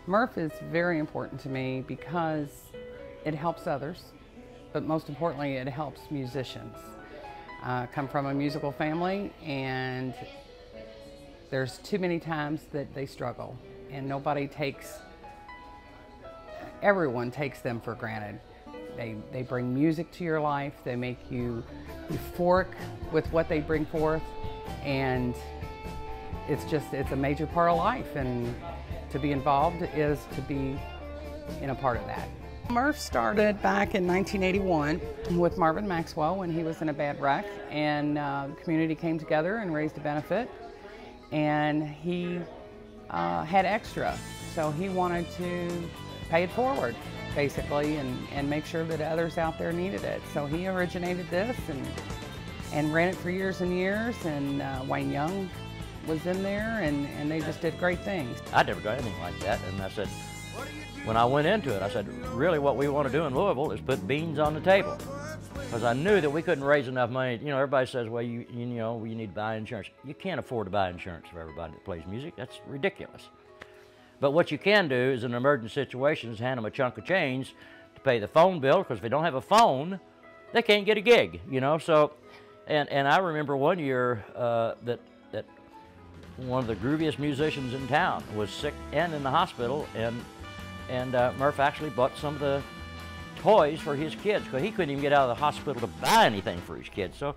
MERF is very important to me because it helps others, but most importantly, it helps musicians. I come from a musical family, and there's too many times that they struggle, and everyone takes them for granted. They bring music to your life, they make you euphoric with what they bring forth, and it's a major part of life, and to be involved is to be in a part of that. MERF started back in 1981 with Marvin Maxwell when he was in a bad wreck, and the community came together and raised a benefit, and he had extra, so he wanted to pay it forward basically and make sure that others out there needed it. So he originated this and ran it for years and years, and Wayne Young was in there, and they just did great things. I never got anything like that, and I said, when I went into it, I said, really what we want to do in Louisville is put beans on the table. Because I knew that we couldn't raise enough money. You know, everybody says, well, you need to buy insurance. You can't afford to buy insurance for everybody that plays music. That's ridiculous. But what you can do is in emergency situations, hand them a chunk of change to pay the phone bill, because if they don't have a phone, they can't get a gig, you know. So, and I remember one year that one of the grooviest musicians in town was sick and in the hospital, and MERF actually bought some of the toys for his kids, because he couldn't even get out of the hospital to buy anything for his kids. So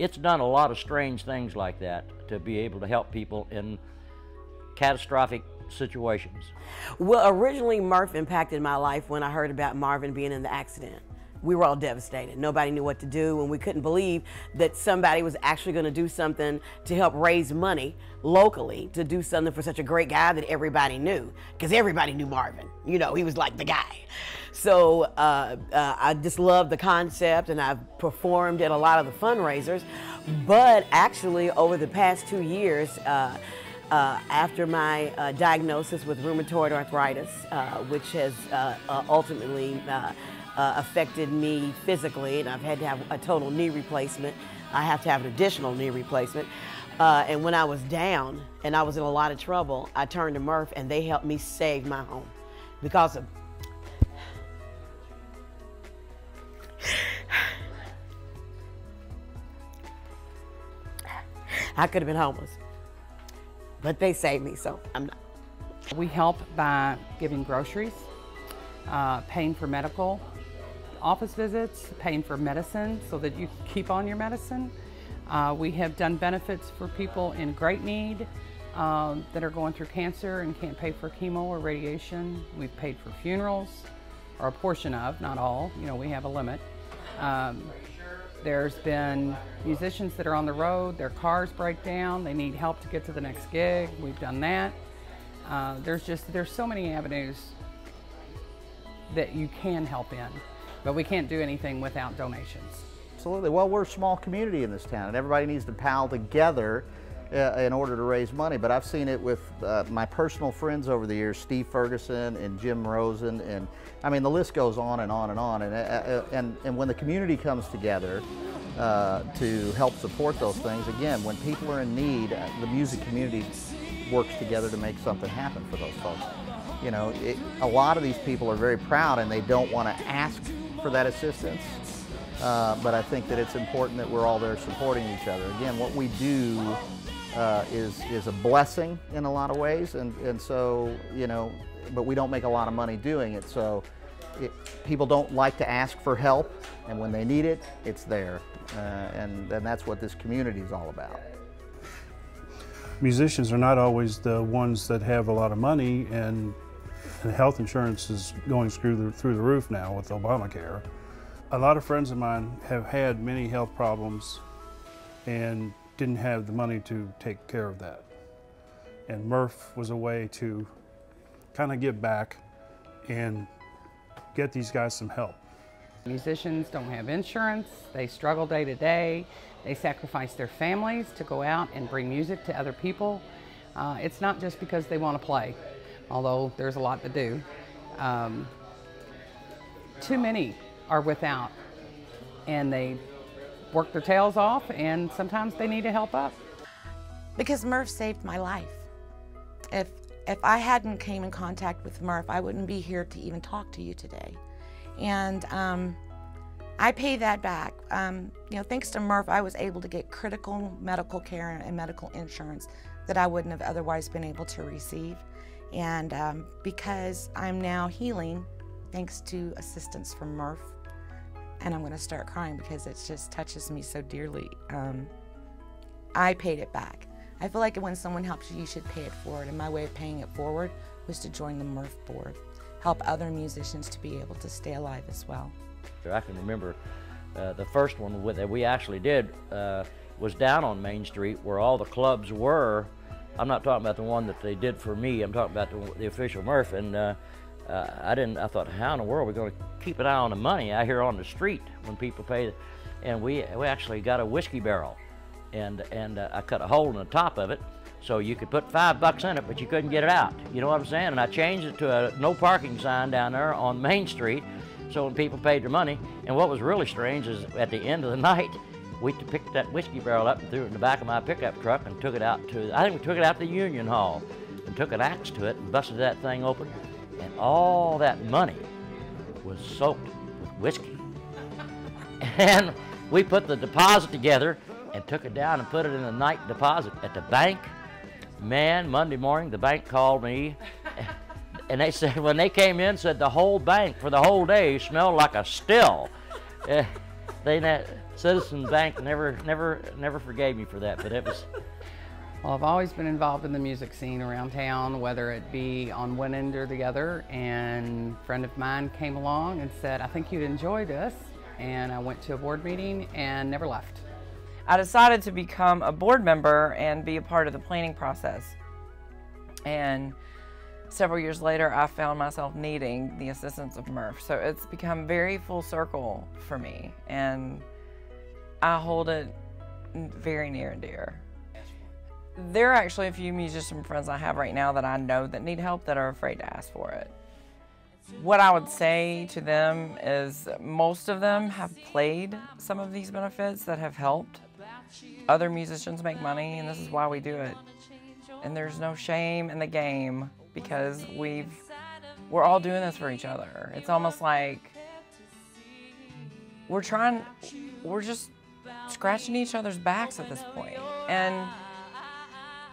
it's done a lot of strange things like that to be able to help people in catastrophic situations. Well, originally MERF impacted my life when I heard about Marvin being in the accident. We were all devastated. Nobody knew what to do, and we couldn't believe that somebody was actually going to do something to help raise money locally, to do something for such a great guy that everybody knew, because everybody knew Marvin. You know, he was like the guy. So I just love the concept, and I've performed at a lot of the fundraisers. But actually, over the past 2 years, after my diagnosis with rheumatoid arthritis, which has ultimately affected me physically, and I've had to have a total knee replacement. I have to have an additional knee replacement. And when I was down and I was in a lot of trouble, I turned to MERF, and they helped me save my home. Because of I could have been homeless, but they saved me, so I'm not. We help by giving groceries, paying for medical office visits, paying for medicine so that you keep on your medicine. We have done benefits for people in great need that are going through cancer and can't pay for chemo or radiation. We've paid for funerals, or a portion of, not all. You know, we have a limit. There's been musicians that are on the road, their cars break down, they need help to get to the next gig. We've done that. There's so many avenues that you can help in, but we can't do anything without donations. Absolutely. Well, we're a small community in this town, and everybody needs to pal together in order to raise money. But I've seen it with my personal friends over the years, Steve Ferguson and Jim Rosen, and I mean the list goes on and on and on. And when the community comes together to help support those things, again, when people are in need, the music community works together to make something happen for those folks. You know, a lot of these people are very proud, and they don't want to ask for that assistance. But I think that it's important that we're all there supporting each other. Again, what we do is a blessing in a lot of ways, and so, you know, but we don't make a lot of money doing it. So people don't like to ask for help, and when they need it, it's there. And that's what this community is all about. Musicians are not always the ones that have a lot of money, and health insurance is going through the roof now with Obamacare. A lot of friends of mine have had many health problems and didn't have the money to take care of that. And MERF was a way to kind of give back and get these guys some help. Musicians don't have insurance, they struggle day to day, they sacrifice their families to go out and bring music to other people. It's not just because they want to play, although there's a lot to do. Too many are without, and they work their tails off, and sometimes they need to help up. Because MERF saved my life. If if I hadn't came in contact with MERF, I wouldn't be here to even talk to you today. And I pay that back. You know, thanks to MERF, I was able to get critical medical care and medical insurance that I wouldn't have otherwise been able to receive. And because I'm now healing, thanks to assistance from MERF, and I'm gonna start crying because it just touches me so dearly, I paid it back. I feel like when someone helps you, you should pay it forward, and my way of paying it forward was to join the MERF board, help other musicians to be able to stay alive as well. I can remember the first one that we actually did was down on Main Street where all the clubs were. I'm not talking about the one that they did for me, I'm talking about the official MERF, and I thought, how in the world are we going to keep an eye on the money out here on the street when people pay? And we actually got a whiskey barrel, and I cut a hole in the top of it so you could put $5 in it, but you couldn't get it out. You know what I'm saying? And I changed it to a no parking sign down there on Main Street, so when people paid their money. And what was really strange is at the end of the night, we picked that whiskey barrel up and threw it in the back of my pickup truck and took it out to, I think we took it out to the Union Hall and took an axe to it and busted that thing open. And all that money was soaked with whiskey. And we put the deposit together and took it down and put it in the night deposit at the bank. Man, Monday morning, the bank called me and they said, when they came in, said the whole bank for the whole day smelled like a still. Citizen Bank never forgave me for that, but it was. Well, I've always been involved in the music scene around town, whether it be on one end or the other, and a friend of mine came along and said, I think you'd enjoy this, and I went to a board meeting and never left. I decided to become a board member and be a part of the planning process. And several years later, I found myself needing the assistance of MERF. So it's become very full circle for me, and I hold it very near and dear. There are actually a few musician friends I have right now that I know that need help that are afraid to ask for it. What I would say to them is most of them have played some of these benefits that have helped other musicians make money, and this is why we do it. And there's no shame in the game because we're all doing this for each other. It's almost like we're just scratching each other's backs at this point. And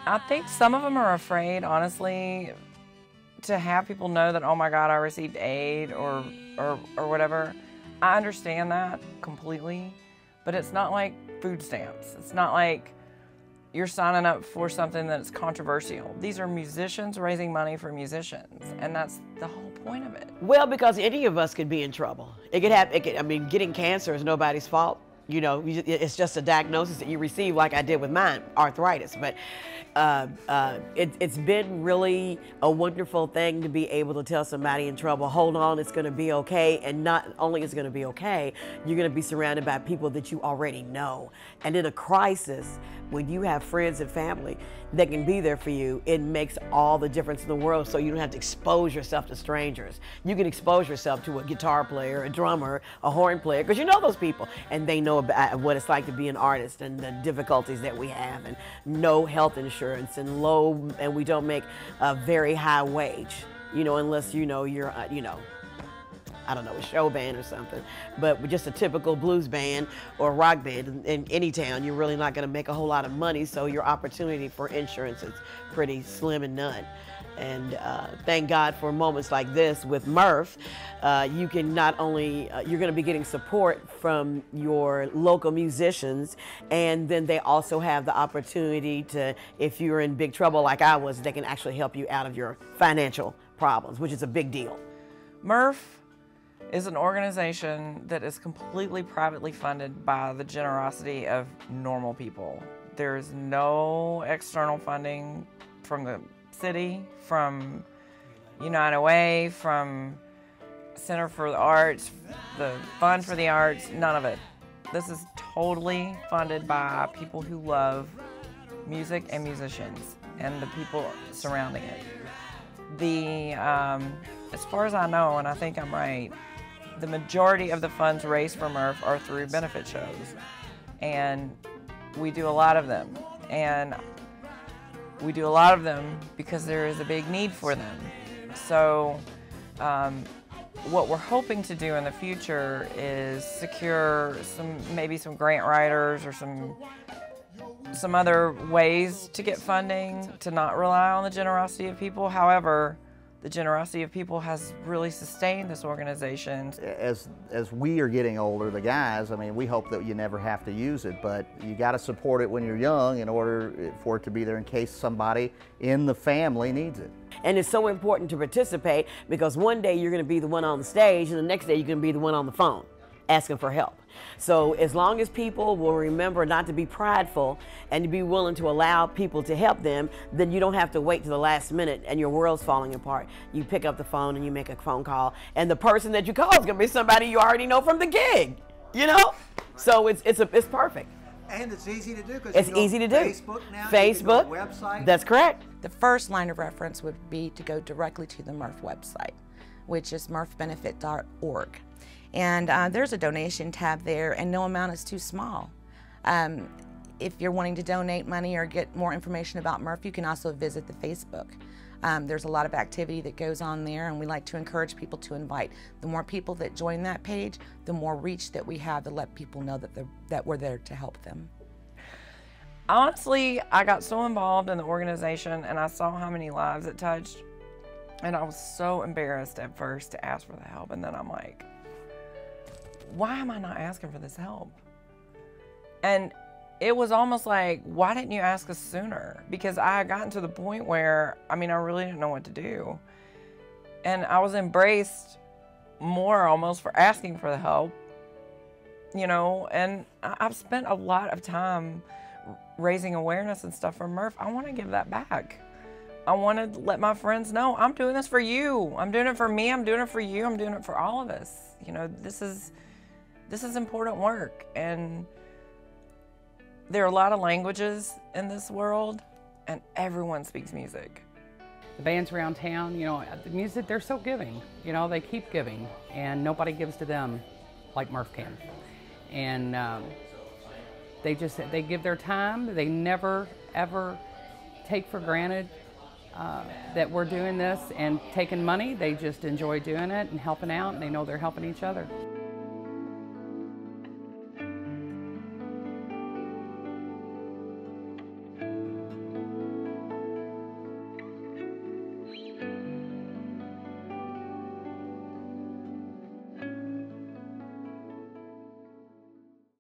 I think some of them are afraid, honestly, to have people know that, oh my God, I received aid or whatever. I understand that completely, but it's not like food stamps. It's not like you're signing up for something that's controversial. These are musicians raising money for musicians, and that's the whole point of it. Well, because any of us could be in trouble. I mean, getting cancer is nobody's fault. You know, it's just a diagnosis that you receive, like I did with mine, arthritis. But it's been really a wonderful thing to be able to tell somebody in trouble, hold on, it's going to be okay. And not only is it going to be okay, you're going to be surrounded by people that you already know. And in a crisis, when you have friends and family that can be there for you, it makes all the difference in the world, so you don't have to expose yourself to strangers. You can expose yourself to a guitar player, a drummer, a horn player, because you know those people, and they know about what it's like to be an artist and the difficulties that we have, and no health insurance, and we don't make a very high wage, you know, unless you know you're, you know, I don't know, a show band or something, but just a typical blues band or rock band in any town, you're really not going to make a whole lot of money, so your opportunity for insurance is pretty slim and none. And thank God for moments like this with MERF. You can not only, you're going to be getting support from your local musicians, and then they also have the opportunity to, if you're in big trouble like I was, they can actually help you out of your financial problems, which is a big deal. MERF is an organization that is completely privately funded by the generosity of normal people. There's no external funding from the city, from United Way, from Center for the Arts, the Fund for the Arts, none of it. This is totally funded by people who love music and musicians and the people surrounding it. As far as I know, and I think I'm right, the majority of the funds raised for MERF are through benefit shows, and we do a lot of them. And we do a lot of them because there is a big need for them. So what we're hoping to do in the future is secure maybe some grant writers or some other ways to get funding, to not rely on the generosity of people. However, the generosity of people has really sustained this organization. As we are getting older, the guys, I mean, we hope that you never have to use it, but you got to support it when you're young in order for it to be there in case somebody in the family needs it. And it's so important to participate because one day you're going to be the one on the stage and the next day you're going to be the one on the phone asking for help. So as long as people will remember not to be prideful and to be willing to allow people to help them, then you don't have to wait to the last minute and your world's falling apart. You pick up the phone and you make a phone call, and the person that you call is going to be somebody you already know from the gig, you know? So it's perfect. And it's easy to do because it's easy to do. Facebook now, Facebook, you can go to a website. That's correct. The first line of reference would be to go directly to the MERF website, which is merfbenefit.org. And there's a donation tab there, and no amount is too small. If you're wanting to donate money or get more information about MERF, you can also visit the Facebook. There's a lot of activity that goes on there, and we like to encourage people to invite. The more people that join that page, the more reach that we have to let people know that we're there to help them. Honestly, I got so involved in the organization and I saw how many lives it touched, and I was so embarrassed at first to ask for the help, and then I'm like, why am I not asking for this help? And it was almost like, why didn't you ask us sooner? Because I had gotten to the point where, I mean, I really didn't know what to do. And I was embraced more almost for asking for the help, you know, and I've spent a lot of time raising awareness and stuff for MERF. I want to give that back. I want to let my friends know I'm doing this for you. I'm doing it for me. I'm doing it for you. I'm doing it for all of us. You know, this is important work, and there are a lot of languages in this world, and everyone speaks music. The bands around town, you know, the music, they're so giving. You know, they keep giving, and nobody gives to them like MERF can. And they give their time. They never, ever take for granted that we're doing this and taking money. They just enjoy doing it and helping out, and they know they're helping each other.